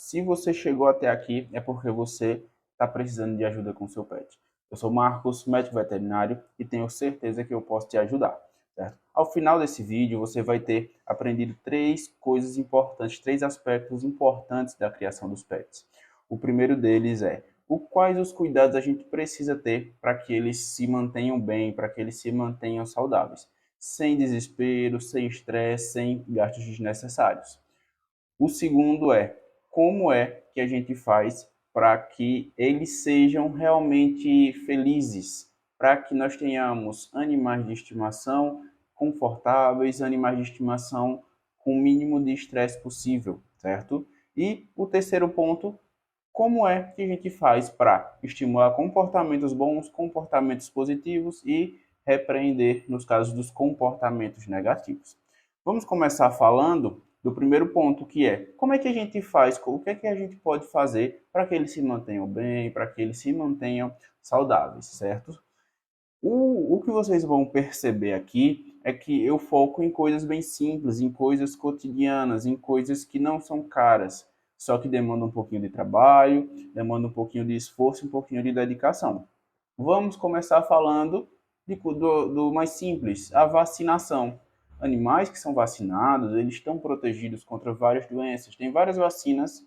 Se você chegou até aqui, é porque você está precisando de ajuda com seu pet. Eu sou Marcos, médico veterinário, e tenho certeza que eu posso te ajudar, certo? Ao final desse vídeo, você vai ter aprendido três coisas importantes, três aspectos importantes da criação dos pets. O primeiro deles é quais os cuidados a gente precisa ter para que eles se mantenham bem, para que eles se mantenham saudáveis, sem desespero, sem estresse, sem gastos desnecessários. O segundo é como é que a gente faz para que eles sejam realmente felizes, para que nós tenhamos animais de estimação confortáveis, animais de estimação com o mínimo de estresse possível, certo? E o terceiro ponto, como é que a gente faz para estimular comportamentos bons, comportamentos positivos e repreender nos casos dos comportamentos negativos. Vamos começar falando do primeiro ponto, que é como é que a gente faz, o que é que a gente pode fazer para que eles se mantenham bem, para que eles se mantenham saudáveis, certo? O que vocês vão perceber aqui é que eu foco em coisas bem simples, em coisas cotidianas, em coisas que não são caras, só que demandam um pouquinho de trabalho, demandam um pouquinho de esforço, um pouquinho de dedicação. Vamos começar falando do mais simples, a vacinação. Animais que são vacinados, eles estão protegidos contra várias doenças. Tem várias vacinas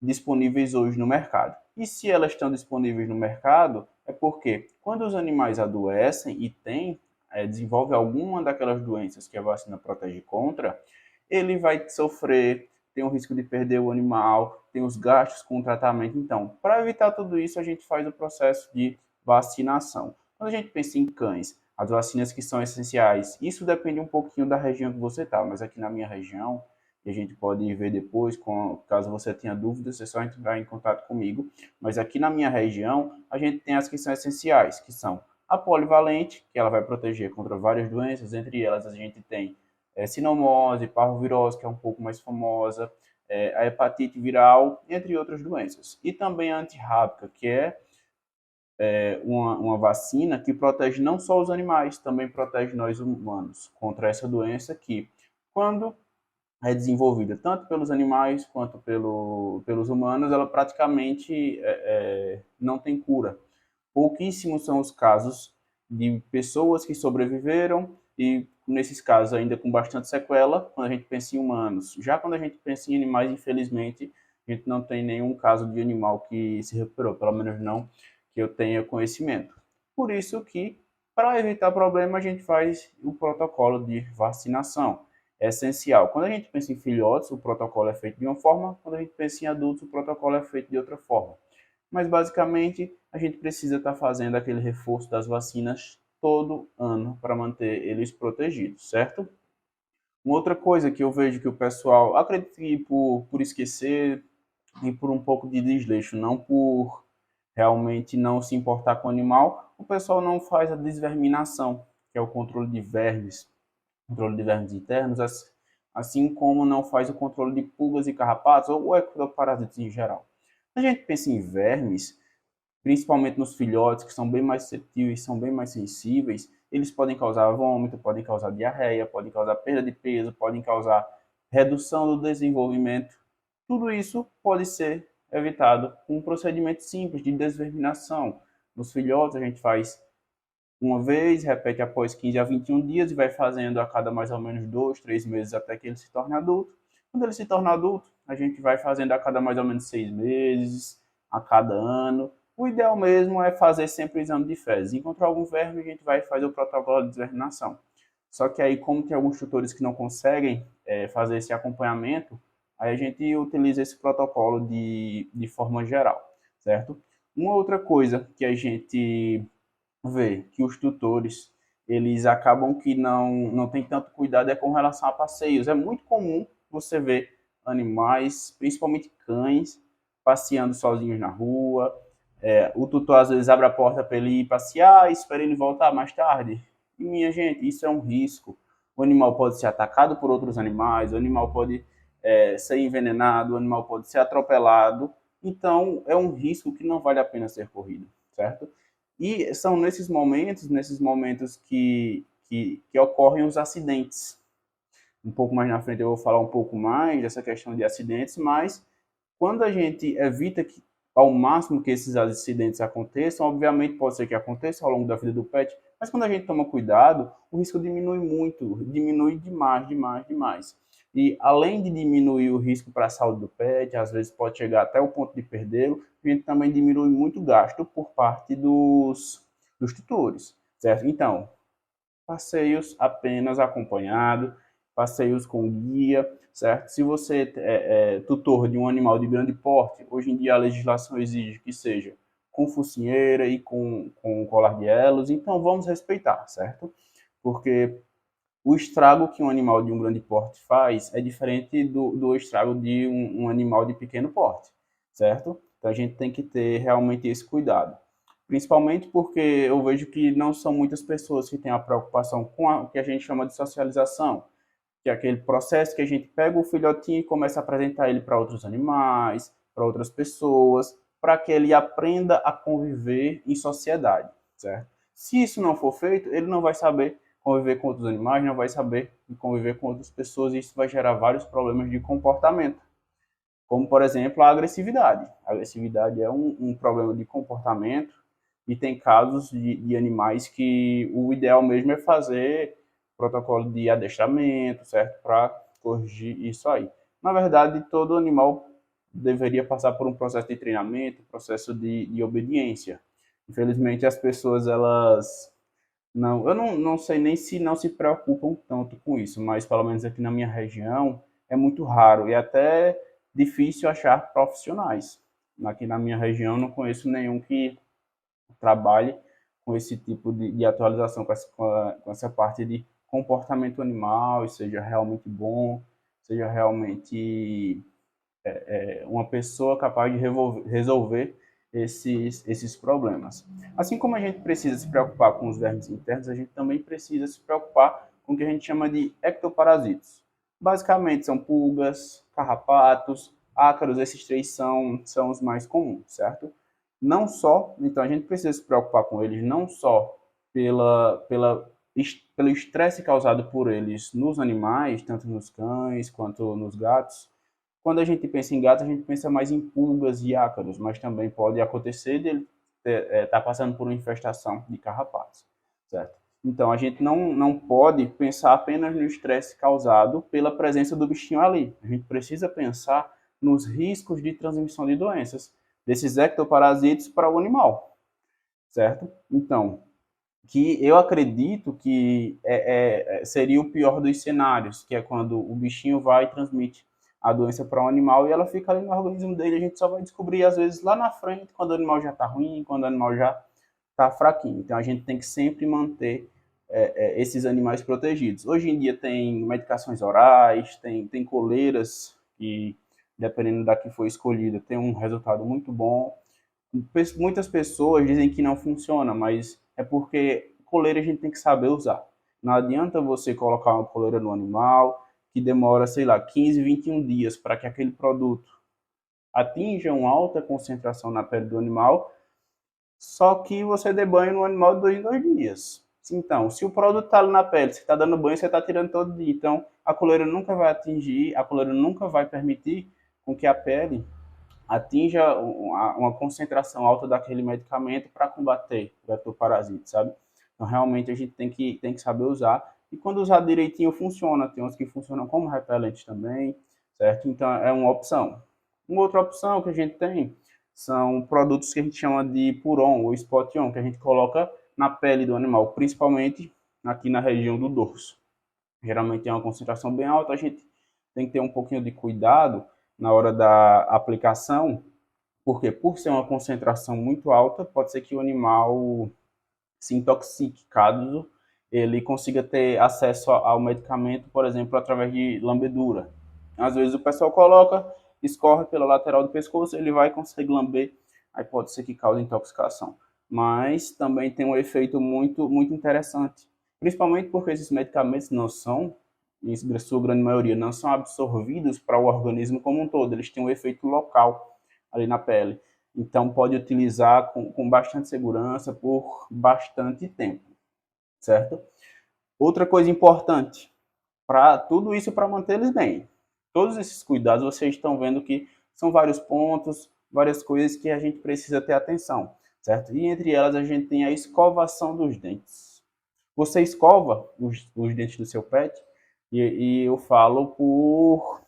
disponíveis hoje no mercado. E se elas estão disponíveis no mercado, é porque quando os animais adoecem e desenvolve alguma daquelas doenças que a vacina protege contra, ele vai sofrer, tem o risco de perder o animal, tem os gastos com o tratamento. Então, para evitar tudo isso, a gente faz o processo de vacinação. Quando a gente pensa em cães, as vacinas que são essenciais, isso depende um pouquinho da região que você está, mas aqui na minha região, e a gente pode ver depois, caso você tenha dúvidas, é só entrar em contato comigo. Mas aqui na minha região, a gente tem as que são essenciais, que são a polivalente, que ela vai proteger contra várias doenças, entre elas a gente tem sinomose, parvovirose, que é um pouco mais famosa, a hepatite viral, entre outras doenças. E também a antirrábica, que é uma vacina que protege não só os animais, também protege nós humanos contra essa doença que, quando é desenvolvida tanto pelos animais quanto pelos humanos, ela praticamente não tem cura. Pouquíssimos são os casos de pessoas que sobreviveram e, nesses casos, ainda com bastante sequela, quando a gente pensa em humanos. Já quando a gente pensa em animais, infelizmente, a gente não tem nenhum caso de animal que se recuperou, pelo menos não que eu tenha conhecimento. Por isso que, para evitar problema, a gente faz o protocolo de vacinação. É essencial. Quando a gente pensa em filhotes, o protocolo é feito de uma forma, quando a gente pensa em adultos, o protocolo é feito de outra forma. Mas basicamente a gente precisa estar fazendo aquele reforço das vacinas todo ano para manter eles protegidos, certo? Uma outra coisa que eu vejo que o pessoal, acredito que por esquecer e por um pouco de desleixo, não por realmente não se importar com o animal, o pessoal não faz a desverminação, que é o controle de vermes internos, assim como não faz o controle de pulgas e carrapatos ou ectoparasitas em geral. A gente pensa em vermes, principalmente nos filhotes, que são bem mais suscetíveis, são bem mais sensíveis, eles podem causar vômito, podem causar diarreia, podem causar perda de peso, podem causar redução do desenvolvimento. Tudo isso pode ser evitado com um procedimento simples de desverminação. Nos filhotes, a gente faz uma vez, repete após 15 a 21 dias e vai fazendo a cada mais ou menos 2, 3 meses até que ele se torne adulto. Quando ele se torna adulto, a gente vai fazendo a cada mais ou menos 6 meses, a cada ano. O ideal mesmo é fazer sempre o exame de fezes. Encontrar algum verme, a gente vai fazer o protocolo de desverminação. Só que aí, como tem alguns tutores que não conseguem fazer esse acompanhamento, aí a gente utiliza esse protocolo de forma geral, certo? Uma outra coisa que a gente vê que os tutores eles acabam que não tem tanto cuidado com relação a passeios. É muito comum você ver animais, principalmente cães, passeando sozinhos na rua. O tutor às vezes abre a porta para ele ir passear e espera ele voltar mais tarde. E minha gente, isso é um risco. O animal pode ser atacado por outros animais, o animal pode ser envenenado, o animal pode ser atropelado. Então é um risco que não vale a pena ser corrido, certo? E são nesses momentos que ocorrem os acidentes. Um pouco mais na frente eu vou falar um pouco mais dessa questão de acidentes, mas Quando a gente evita que, ao máximo que esses acidentes aconteçam, obviamente pode ser que aconteça ao longo da vida do pet, mas quando a gente toma cuidado, o risco diminui muito, diminui demais, demais, demais. E além de diminuir o risco para a saúde do pet, às vezes pode chegar até o ponto de perdê-lo, a gente também diminui muito gasto por parte dos tutores, certo? Então, passeios apenas acompanhado, passeios com guia, certo? Se você é tutor de um animal de grande porte, hoje em dia a legislação exige que seja com focinheira e com colar de elos, então vamos respeitar, certo? Porque o estrago que um animal de um grande porte faz é diferente do estrago de um animal de pequeno porte, certo? Então a gente tem que ter realmente esse cuidado. Principalmente porque eu vejo que não são muitas pessoas que têm a preocupação com o que a gente chama de socialização, que é aquele processo que a gente pega o filhotinho e começa a apresentar ele para outros animais, para outras pessoas, para que ele aprenda a conviver em sociedade, certo? Se isso não for feito, ele não vai saber conviver com outros animais, não vai saber conviver com outras pessoas e isso vai gerar vários problemas de comportamento, como, por exemplo, a agressividade. A agressividade é um problema de comportamento e tem casos de animais que o ideal mesmo é fazer protocolo de adestramento, certo? Para corrigir isso aí. Na verdade, todo animal deveria passar por um processo de treinamento, processo de obediência. Infelizmente, as pessoas, elas não, eu não sei nem se não se preocupam tanto com isso, mas pelo menos aqui na minha região é muito raro e até difícil achar profissionais. Aqui na minha região não conheço nenhum que trabalhe com esse tipo de atualização, com essa parte de comportamento animal, e seja realmente bom, seja realmente uma pessoa capaz de resolver esses problemas. Assim como a gente precisa se preocupar com os vermes internos, a gente também precisa se preocupar com o que a gente chama de ectoparasitos. Basicamente são pulgas, carrapatos, ácaros, esses três são os mais comuns, certo? Não só, então a gente precisa se preocupar com eles não só pelo estresse causado por eles nos animais, tanto nos cães quanto nos gatos. Quando a gente pensa em gato, a gente pensa mais em pulgas e ácaros, mas também pode acontecer de ele estar passando por uma infestação de carrapatos, certo? Então, a gente não pode pensar apenas no estresse causado pela presença do bichinho ali. A gente precisa pensar nos riscos de transmissão de doenças desses ectoparasitos para o animal, certo? Então, que eu acredito que seria o pior dos cenários, que é quando o bichinho vai e transmite a doença para um animal e ela fica ali no organismo dele. A gente só vai descobrir, às vezes, lá na frente, quando o animal já está ruim, quando o animal já está fraquinho. Então, a gente tem que sempre manter esses animais protegidos. Hoje em dia tem medicações orais, tem coleiras que, dependendo da que foi escolhida, tem um resultado muito bom. Muitas pessoas dizem que não funciona, mas é porque coleira a gente tem que saber usar. Não adianta você colocar uma coleira no animal que demora, sei lá, 15, 21 dias para que aquele produto atinja uma alta concentração na pele do animal, só que você dê banho no animal de 2 em 2 dias. Então, se o produto está ali na pele, você está dando banho, você está tirando todo dia. Então, a coleira nunca vai atingir, a coleira nunca vai permitir com que a pele atinja uma concentração alta daquele medicamento para combater o ectoparasite, sabe? Então, realmente, a gente tem que saber usar. E quando usar direitinho, funciona. Tem uns que funcionam como repelente também, certo? Então, é uma opção. Uma outra opção que a gente tem são produtos que a gente chama de puron ou spot-on, que a gente coloca na pele do animal, principalmente aqui na região do dorso. Geralmente tem uma concentração bem alta, a gente tem que ter um pouquinho de cuidado na hora da aplicação, porque por ser uma concentração muito alta, pode ser que o animal se intoxique, caso ele consiga ter acesso ao medicamento, por exemplo, através de lambedura. Às vezes o pessoal coloca, escorre pela lateral do pescoço, ele vai conseguir lamber, aí pode ser que cause intoxicação. Mas também tem um efeito muito, muito interessante, principalmente porque esses medicamentos não são, em sua grande maioria, não são absorvidos para o organismo como um todo, eles têm um efeito local ali na pele. Então, pode utilizar com bastante segurança por bastante tempo, certo? Outra coisa importante, para tudo isso para manter eles bem. Todos esses cuidados vocês estão vendo que são vários pontos, várias coisas que a gente precisa ter atenção, certo? E entre elas a gente tem a escovação dos dentes. Você escova os dentes do seu pet? E eu falo por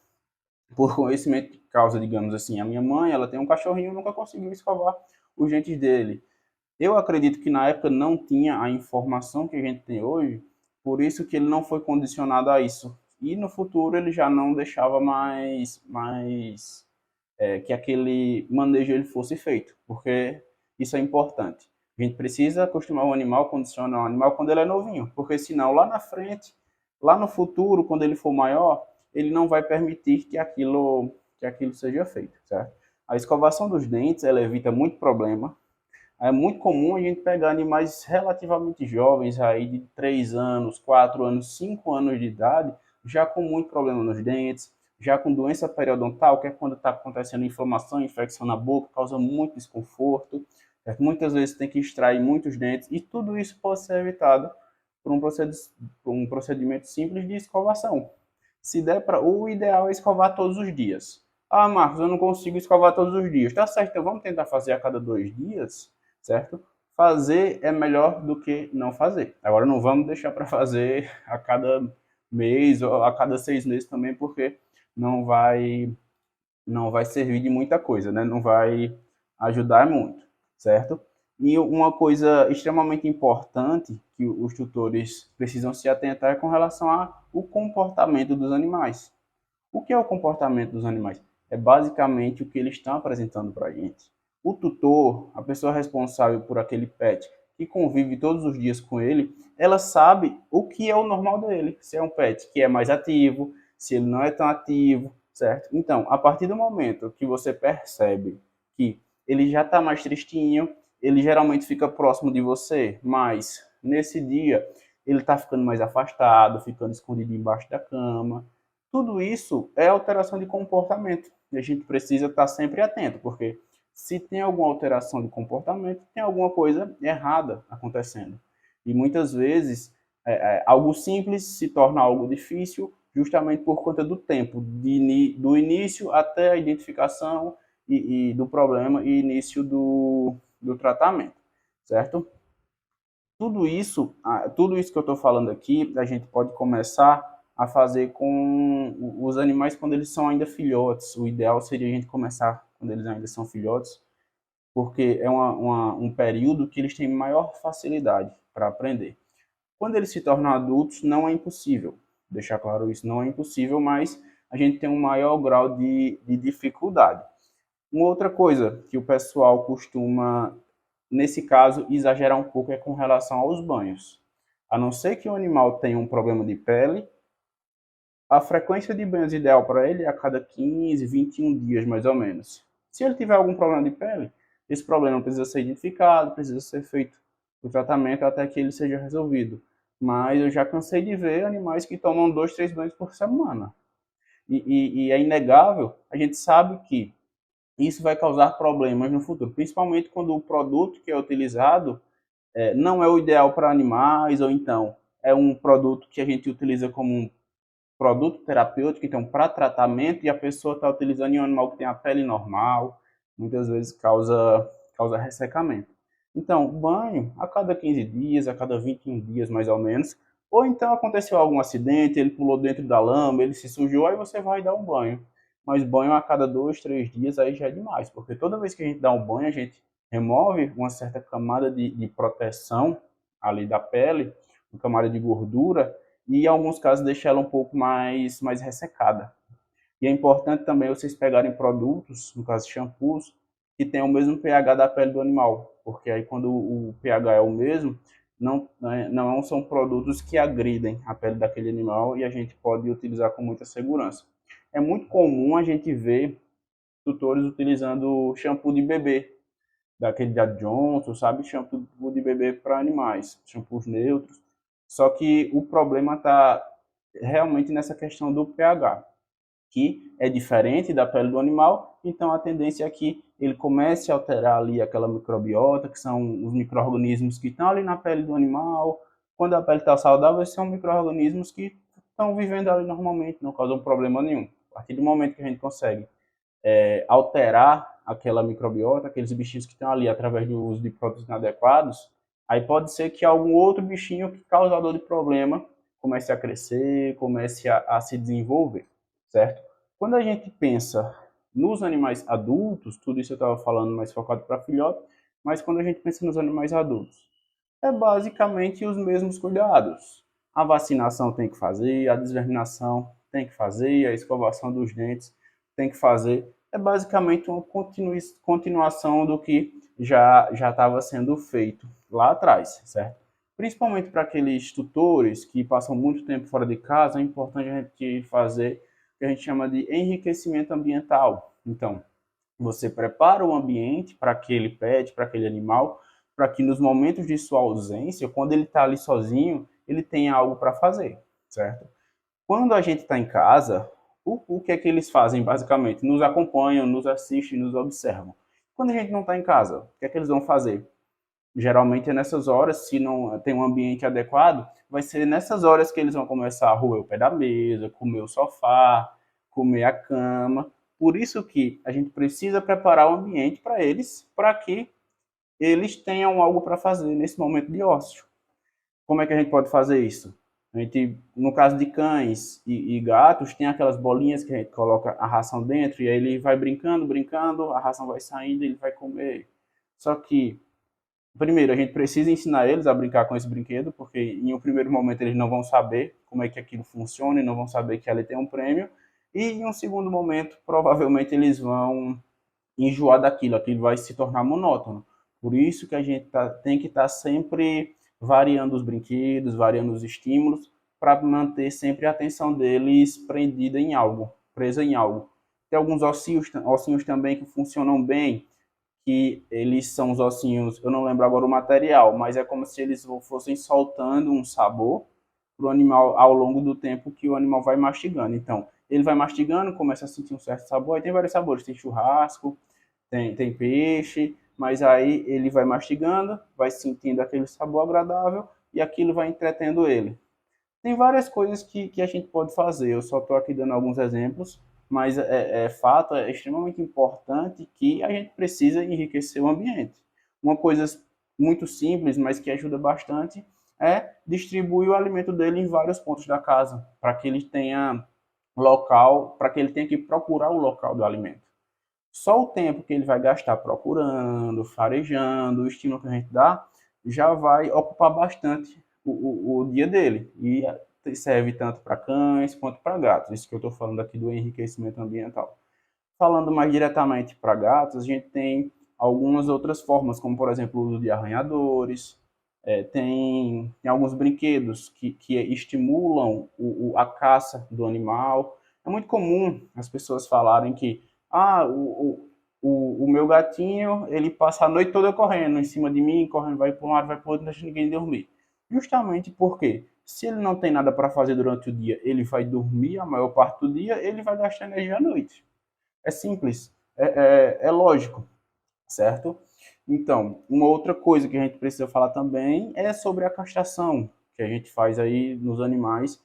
conhecimento de causa, digamos assim. A minha mãe, ela tem um cachorrinho e nunca conseguiu escovar os dentes dele. Eu acredito que na época não tinha a informação que a gente tem hoje, por isso que ele não foi condicionado a isso. E no futuro ele já não deixava mais que aquele manejo ele fosse feito, porque isso é importante. A gente precisa acostumar o animal, condicionar o animal quando ele é novinho, porque senão lá na frente, lá no futuro, quando ele for maior, ele não vai permitir que aquilo seja feito, certo? A escovação dos dentes, ela evita muito problema. É muito comum a gente pegar animais relativamente jovens, aí de 3 anos, 4 anos, 5 anos de idade, já com muito problema nos dentes, já com doença periodontal, que é quando está acontecendo inflamação, infecção na boca, causa muito desconforto. Muitas vezes tem que extrair muitos dentes, e tudo isso pode ser evitado por um procedimento simples de escovação. Se der para, o ideal é escovar todos os dias. Ah, Marcos, eu não consigo escovar todos os dias. Tá certo, então vamos tentar fazer a cada 2 dias, certo? Fazer é melhor do que não fazer. Agora não vamos deixar para fazer a cada mês ou a cada 6 meses também, porque não vai não vai servir de muita coisa, né? Não vai ajudar muito, certo? E uma coisa extremamente importante que os tutores precisam se atentar é com relação ao comportamento dos animais. O que é o comportamento dos animais? É basicamente o que eles estão apresentando para a gente. O tutor, a pessoa responsável por aquele pet, que convive todos os dias com ele, ela sabe o que é o normal dele. Se é um pet que é mais ativo, se ele não é tão ativo, certo? Então, a partir do momento que você percebe que ele já está mais tristinho, ele geralmente fica próximo de você, mas nesse dia ele está ficando mais afastado, ficando escondido embaixo da cama. Tudo isso é alteração de comportamento. E a gente precisa estar sempre atento, porque se tem alguma alteração de comportamento, tem alguma coisa errada acontecendo. E muitas vezes algo simples se torna algo difícil, justamente por conta do tempo, do início até a identificação e do problema e início do tratamento, certo? Tudo isso que eu estou falando aqui, a gente pode começar a fazer com os animais quando eles são ainda filhotes. O ideal seria a gente começar quando eles ainda são filhotes, porque é um período que eles têm maior facilidade para aprender. Quando eles se tornam adultos, não é impossível. Deixar claro isso, não é impossível, mas a gente tem um maior grau de dificuldade. Uma outra coisa que o pessoal costuma, nesse caso, exagerar um pouco é com relação aos banhos. A não ser que o animal tenha um problema de pele, a frequência de banhos ideal para ele é a cada 15, 21 dias, mais ou menos. Se ele tiver algum problema de pele, esse problema precisa ser identificado, precisa ser feito o tratamento até que ele seja resolvido. Mas eu já cansei de ver animais que tomam 2, 3 banhos por semana. E é inegável, a gente sabe que isso vai causar problemas no futuro, principalmente quando o produto que é utilizado não é o ideal para animais, ou então é um produto que a gente utiliza como um produto terapêutico, então para tratamento, e a pessoa está utilizando em um animal que tem a pele normal, muitas vezes causa ressecamento. Então, banho a cada 15 dias, a cada 21 dias mais ou menos, ou então aconteceu algum acidente, ele pulou dentro da lama, ele se sujou, aí você vai dar um banho. Mas banho a cada 2, 3 dias aí já é demais, porque toda vez que a gente dá um banho, a gente remove uma certa camada de proteção ali da pele, uma camada de gordura, e em alguns casos deixa ela um pouco mais ressecada. E é importante também vocês pegarem produtos, no caso shampoos, que tenham o mesmo pH da pele do animal, porque aí quando o pH é o mesmo, não são produtos que agridem a pele daquele animal e a gente pode utilizar com muita segurança. É muito comum a gente ver tutores utilizando shampoo de bebê, daquele da Johnson, sabe? Shampoo de bebê para animais, shampoos neutros. Só que o problema está realmente nessa questão do pH, que é diferente da pele do animal, então a tendência é que ele comece a alterar ali aquela microbiota, que são os micro-organismos que estão ali na pele do animal. Quando a pele está saudável, são micro-organismos que estão vivendo ali normalmente, não causam problema nenhum. A partir do momento que a gente consegue alterar aquela microbiota, aqueles bichinhos que estão ali através do uso de produtos inadequados, aí pode ser que algum outro bichinho que causador de problema comece a crescer, comece a se desenvolver, certo? Quando a gente pensa nos animais adultos, tudo isso eu estava falando mais focado para filhote, mas quando a gente pensa nos animais adultos, é basicamente os mesmos cuidados. A vacinação tem que fazer, a desverminação tem que fazer, a escovação dos dentes tem que fazer. É basicamente uma continuação do que já estava sendo feito lá atrás, certo? Principalmente para aqueles tutores que passam muito tempo fora de casa, é importante a gente fazer o que a gente chama de enriquecimento ambiental. Então, você prepara o ambiente para aquele pet, para aquele animal, para que nos momentos de sua ausência, quando ele está ali sozinho, ele tenha algo para fazer, certo? Quando a gente está em casa, o que é que eles fazem basicamente? Nos acompanham, nos assistem, nos observam. Quando a gente não está em casa, o que é que eles vão fazer? Geralmente é nessas horas, se não tem um ambiente adequado, vai ser nessas horas que eles vão começar a roer o pé da mesa, comer o sofá, comer a cama. Por isso que a gente precisa preparar o ambiente para que eles tenham algo para fazer nesse momento de ócio. Como é que a gente pode fazer isso? A gente, no caso de cães e gatos, tem aquelas bolinhas que a gente coloca a ração dentro e aí ele vai brincando, brincando, a ração vai saindo e ele vai comer. Só que primeiro, a gente precisa ensinar eles a brincar com esse brinquedo, porque em um primeiro momento eles não vão saber como é que aquilo funciona e não vão saber que ali tem um prêmio. E em um segundo momento, provavelmente eles vão enjoar daquilo, aquilo vai se tornar monótono. Por isso que a gente tem que estar sempre variando os brinquedos, variando os estímulos, para manter sempre a atenção deles prendida em algo, presa em algo. Tem alguns ossinhos também que funcionam bem, que eles são os ossinhos, eu não lembro agora o material, mas é como se eles fossem soltando um sabor para o animal ao longo do tempo que o animal vai mastigando. Então, ele vai mastigando, começa a sentir um certo sabor, aí tem vários sabores, tem churrasco, tem peixe, mas aí ele vai mastigando, vai sentindo aquele sabor agradável e aquilo vai entretendo ele. Tem várias coisas que a gente pode fazer, eu só estou aqui dando alguns exemplos, mas fato, é extremamente importante que a gente precisa enriquecer o ambiente. Uma coisa muito simples, mas que ajuda bastante, é distribuir o alimento dele em vários pontos da casa, para que ele tenha local, para que ele tenha que procurar o local do alimento. Só o tempo que ele vai gastar procurando, farejando, o estímulo que a gente dá, já vai ocupar bastante o dia dele. E serve tanto para cães quanto para gatos. Isso que eu estou falando aqui do enriquecimento ambiental. Falando mais diretamente para gatos, a gente tem algumas outras formas, como por exemplo o uso de arranhadores, tem alguns brinquedos que estimulam a caça do animal. É muito comum as pessoas falarem que o meu gatinho, ele passa a noite toda correndo em cima de mim, correndo, vai para um lado, vai para o outro, não deixa ninguém dormir. Justamente porque, se ele não tem nada para fazer durante o dia, ele vai dormir a maior parte do dia, ele vai gastar energia à noite. É simples, é lógico, certo? Então, uma outra coisa que a gente precisa falar também é sobre a castração que a gente faz aí nos animais.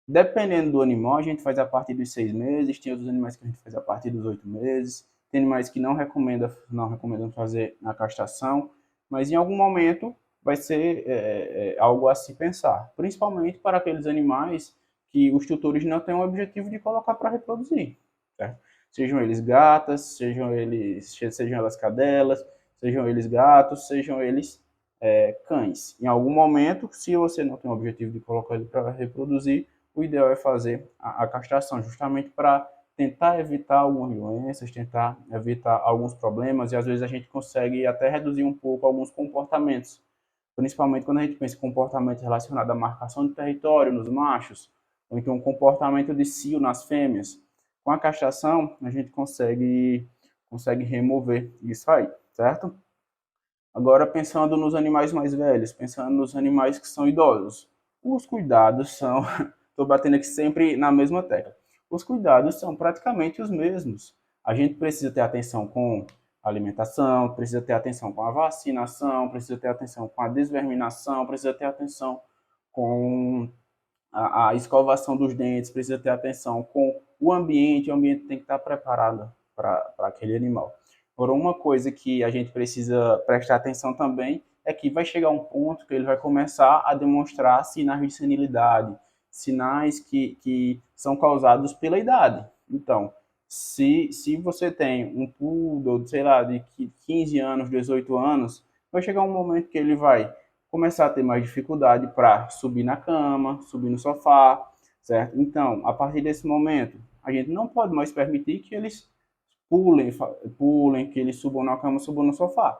Dependendo do animal, a gente faz a partir dos 6 meses, tem outros animais que a gente faz a partir dos 8 meses, tem animais que não recomendam fazer a castração, mas em algum momento vai ser algo a se pensar, principalmente para aqueles animais que os tutores não têm o objetivo de colocar para reproduzir, certo? Sejam eles gatas, sejam elas cadelas, sejam eles gatos, sejam eles cães. Em algum momento, se você não tem o objetivo de colocar ele para reproduzir, o ideal é fazer a castração, justamente para tentar evitar algumas doenças, tentar evitar alguns problemas, e às vezes a gente consegue até reduzir um pouco alguns comportamentos, principalmente quando a gente pensa em comportamento relacionado à marcação de território nos machos, ou então um comportamento de cio nas fêmeas. Com a castração, a gente consegue remover isso aí, certo? Agora, pensando nos animais mais velhos, pensando nos animais que são idosos, os cuidados são. Estou batendo aqui sempre na mesma tecla. Os cuidados são praticamente os mesmos. A gente precisa ter atenção com a alimentação, precisa ter atenção com a vacinação, precisa ter atenção com a desverminação, precisa ter atenção com a escovação dos dentes, precisa ter atenção com o ambiente tem que estar preparado para aquele animal. Agora, uma coisa que a gente precisa prestar atenção também é que vai chegar um ponto que ele vai começar a demonstrar sinais de senilidade, sinais que são causados pela idade. Então, se você tem um poodle, sei lá, de 15 anos, 18 anos, vai chegar um momento que ele vai começar a ter mais dificuldade para subir na cama, subir no sofá, certo? Então, a partir desse momento, a gente não pode mais permitir que eles pulem, que eles subam na cama, subam no sofá,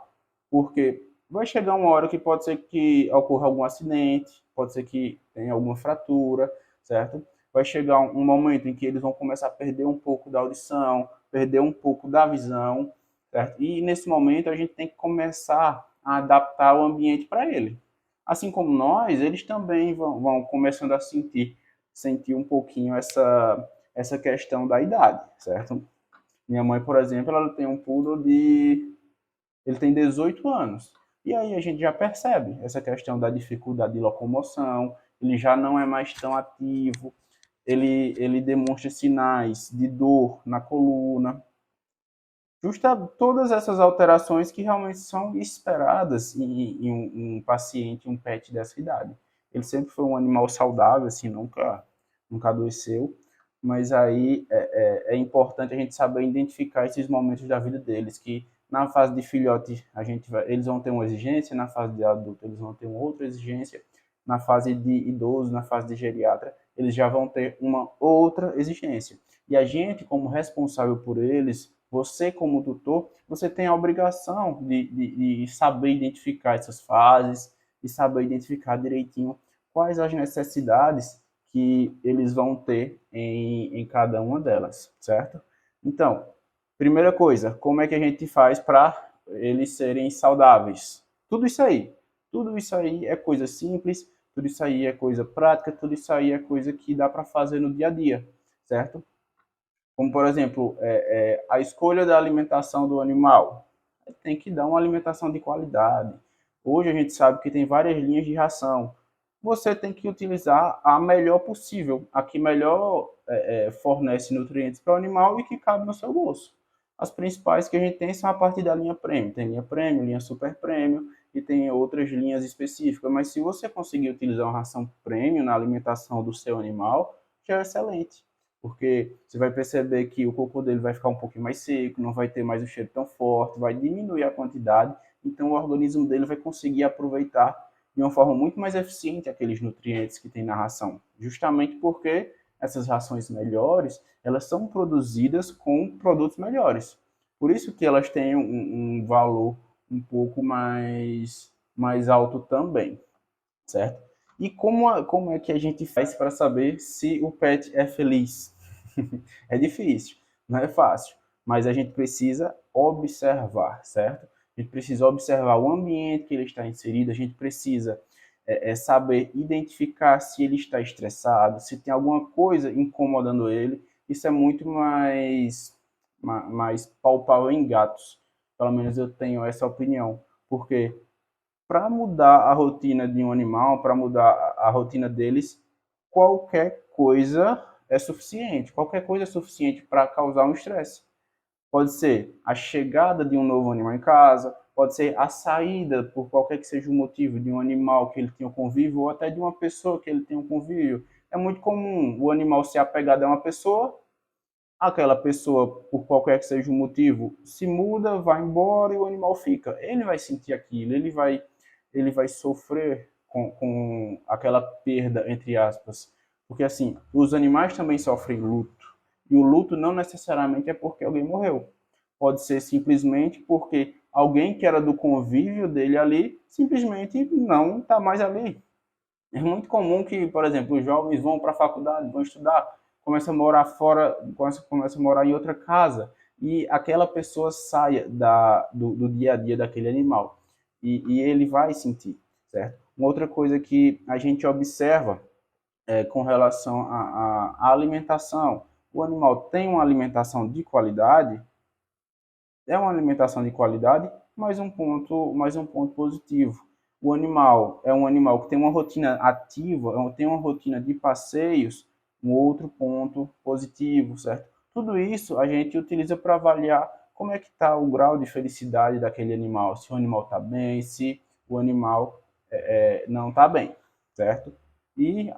porque vai chegar uma hora que pode ser que ocorra algum acidente, pode ser que tenha alguma fratura, certo? Vai chegar um momento em que eles vão começar a perder um pouco da audição, perder um pouco da visão, certo? E nesse momento a gente tem que começar a adaptar o ambiente para ele. Assim como nós, eles também vão começando a sentir um pouquinho essa questão da idade, certo? Minha mãe, por exemplo, ela tem um poodle ele tem 18 anos. E aí a gente já percebe essa questão da dificuldade de locomoção, ele já não é mais tão ativo, ele demonstra sinais de dor na coluna. Todas essas alterações que realmente são esperadas em um paciente, um pet dessa idade. Ele sempre foi um animal saudável, assim, nunca adoeceu, mas aí é importante a gente saber identificar esses momentos da vida deles, que na fase de filhote eles vão ter uma exigência, na fase de adulto eles vão ter uma outra exigência, na fase de idoso, na fase de geriatra, eles já vão ter uma outra exigência. E a gente, como responsável por eles, você como tutor, você tem a obrigação de saber identificar essas fases, de saber identificar direitinho quais as necessidades que eles vão ter em cada uma delas, certo? Então, primeira coisa, como é que a gente faz para eles serem saudáveis? Tudo isso aí é coisa simples, tudo isso aí é coisa prática, tudo isso aí é coisa que dá para fazer no dia a dia, certo? Como, por exemplo, a escolha da alimentação do animal. Tem que dar uma alimentação de qualidade. Hoje a gente sabe que tem várias linhas de ração. Você tem que utilizar a melhor possível, a que melhor fornece nutrientes para o animal e que cabe no seu bolso. As principais que a gente tem são a partir da linha Premium. Tem linha Premium, linha Super Premium e tem outras linhas específicas. Mas se você conseguir utilizar uma ração Premium na alimentação do seu animal, já é excelente. Porque você vai perceber que o cocô dele vai ficar um pouquinho mais seco, não vai ter mais o cheiro tão forte, vai diminuir a quantidade, então o organismo dele vai conseguir aproveitar de uma forma muito mais eficiente aqueles nutrientes que tem na ração, justamente porque essas rações melhores, elas são produzidas com produtos melhores. Por isso que elas têm um valor um pouco mais alto também, certo? E como é que a gente faz para saber se o pet é feliz? É difícil, não é fácil, mas a gente precisa observar, certo? A gente precisa observar o ambiente que ele está inserido, a gente precisa saber identificar se ele está estressado, se tem alguma coisa incomodando ele. Isso é muito mais palpável em gatos. Pelo menos eu tenho essa opinião, porque para mudar a rotina de um animal, para mudar a rotina deles, qualquer coisa é suficiente. Qualquer coisa é suficiente para causar um estresse. Pode ser a chegada de um novo animal em casa, pode ser a saída, por qualquer que seja o motivo, de um animal que ele tenha um convívio, ou até de uma pessoa que ele tenha um convívio. É muito comum o animal ser apegado a uma pessoa, aquela pessoa, por qualquer que seja o motivo, se muda, vai embora e o animal fica. Ele vai sentir aquilo, ele vai sofrer com aquela perda, entre aspas. Porque, assim, os animais também sofrem luto. E o luto não necessariamente é porque alguém morreu. Pode ser simplesmente porque alguém que era do convívio dele ali, simplesmente não está mais ali. É muito comum que, por exemplo, os jovens vão para a faculdade, vão estudar, começam a morar fora, começam a morar em outra casa, e aquela pessoa saia do dia a dia daquele animal. E ele vai sentir, certo? Uma outra coisa que a gente observa com relação à alimentação. O animal tem uma alimentação de qualidade, é uma alimentação de qualidade, mais um ponto positivo. O animal é um animal que tem uma rotina ativa, tem uma rotina de passeios, um outro ponto positivo, certo? Tudo isso a gente utiliza para avaliar como é que está o grau de felicidade daquele animal, se o animal está bem, se o animal não está bem, certo? E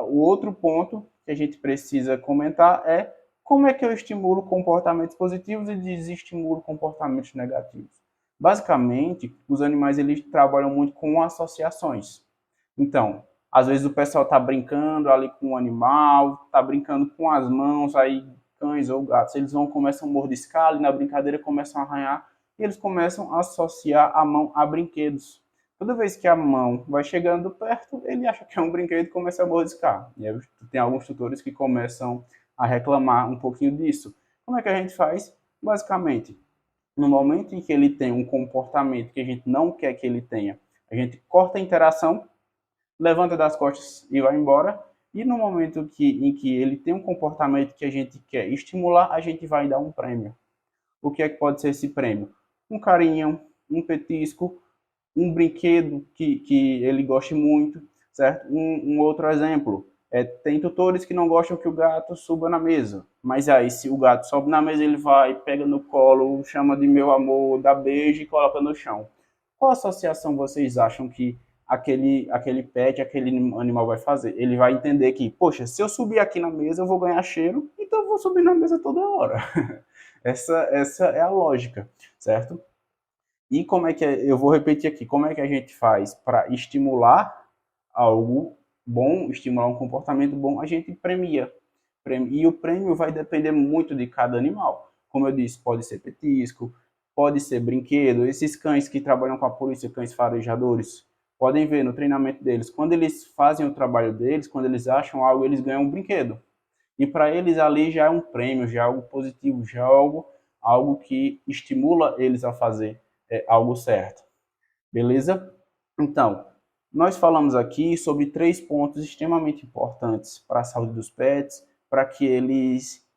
o outro ponto que a gente precisa comentar é como é que eu estimulo comportamentos positivos e desestimulo comportamentos negativos. Basicamente, os animais eles trabalham muito com associações. Então, às vezes o pessoal está brincando ali com o animal, está brincando com as mãos, aí cães ou gatos, eles começam a mordiscar ali na brincadeira, começam a arranhar, e eles começam a associar a mão a brinquedos. Toda vez que a mão vai chegando perto, ele acha que é um brinquedo e começa a mordiscar. E aí tem alguns tutores que começam a reclamar um pouquinho disso. Como é que a gente faz? Basicamente, no momento em que ele tem um comportamento que a gente não quer que ele tenha, a gente corta a interação, levanta das costas e vai embora. E no momento em que ele tem um comportamento que a gente quer estimular, a gente vai dar um prêmio. O que é que pode ser esse prêmio? Um carinho, um petisco, um brinquedo que ele goste muito, certo? Um outro exemplo, tem tutores que não gostam que o gato suba na mesa, mas aí se o gato sobe na mesa, ele vai, pega no colo, chama de meu amor, dá beijo e coloca no chão. Qual associação vocês acham que aquele pet, aquele animal vai fazer? Ele vai entender que, poxa, se eu subir aqui na mesa, eu vou ganhar cheiro, então eu vou subir na mesa toda hora. Essa é a lógica, certo? E como é que eu vou repetir aqui, como é que a gente faz para estimular algo bom, estimular um comportamento bom, a gente premia. E o prêmio vai depender muito de cada animal. Como eu disse, pode ser petisco, pode ser brinquedo. Esses cães que trabalham com a polícia, cães farejadores, podem ver no treinamento deles, quando eles fazem o trabalho deles, quando eles acham algo, eles ganham um brinquedo. E para eles ali já é um prêmio, já é algo positivo, já é algo que estimula eles a fazer algo certo. Beleza? Então, nós falamos aqui sobre 3 pontos extremamente importantes para a saúde dos pets, para que eles